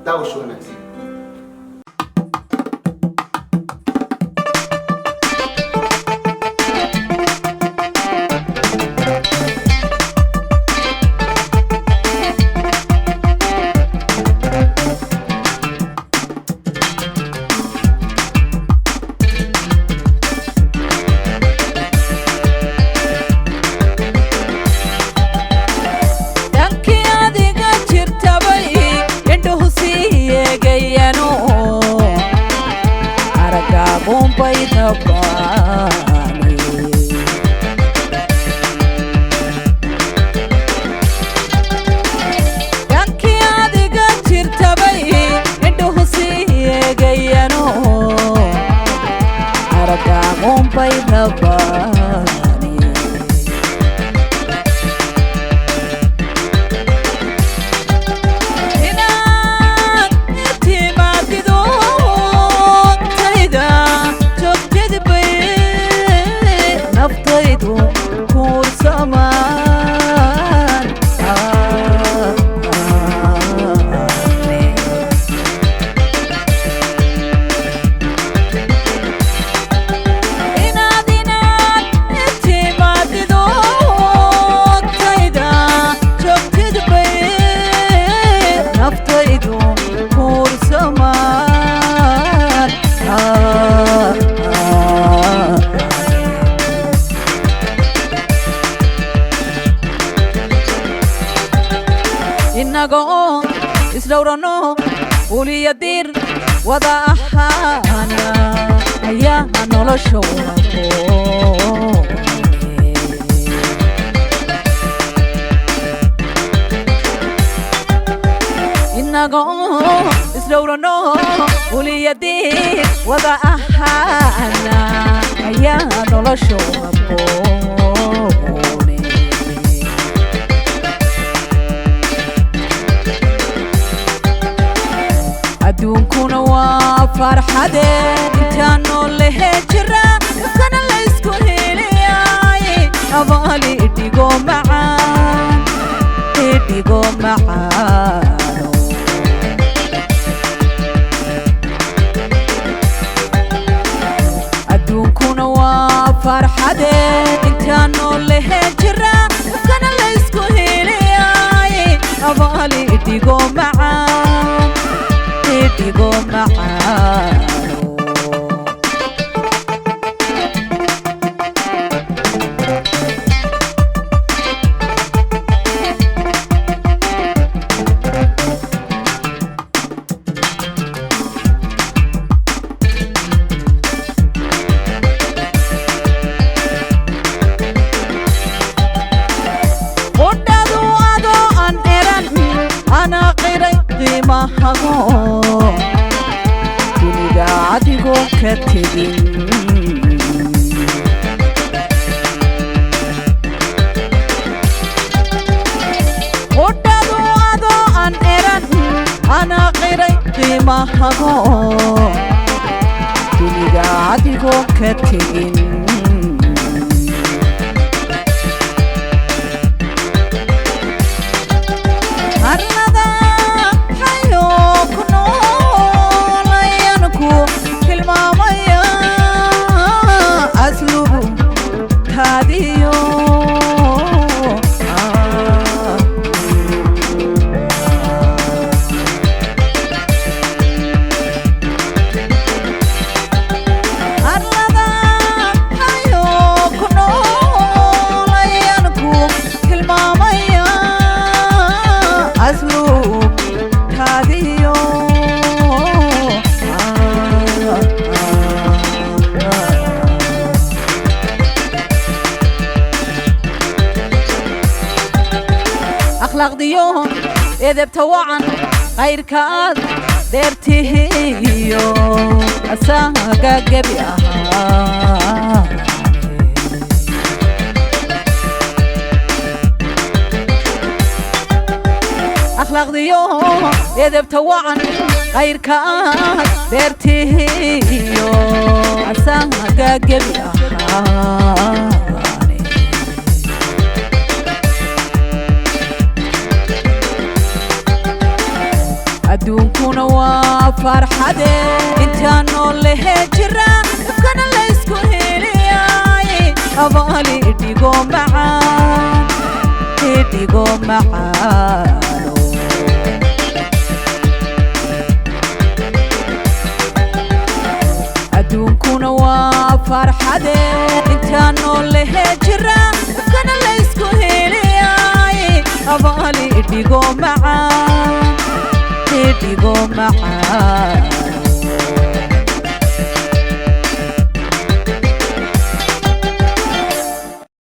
داوش ونكسي وليدير وضعنا يا نولشو إنغو إسلورنو وليدير وضعنا يا نولشو دونكونا وفرحدين انتانو اللي هجرة كان اللي يسكو هيلياي أبالي ديغو معان ديغو معانو دونكونا وفرحدين انتانو اللي هجرة كان اللي يسكو هيلياي أبالي ديغو معان Dhigo معانو ودادو adoo aan eran ana qiray qiimahago Dhigo kategin Wadadu adoo aan eran ana qiray qiimahago Dhigo adigo kategin Arnada hayo kuno Kilmamaya aslubu hadiyo Arlada hayo kuno layanku kilmamaya aslubu hadiyo أخلاق ديون إذا بتوعن غير كاد ديرتيهيو أساقا قبيها أخلاق ديون إذا بتوعن غير كاد ديرتيهيو أساقا قبيها adduunkuna waa farxade intaan noolahay jira kana la isku heliyay abaali dhigo macaan dhigo macaan adduunkuna waa farxade intaan noolahay jira kana la isku heliyay abaali dhigo macaan dhigo macaan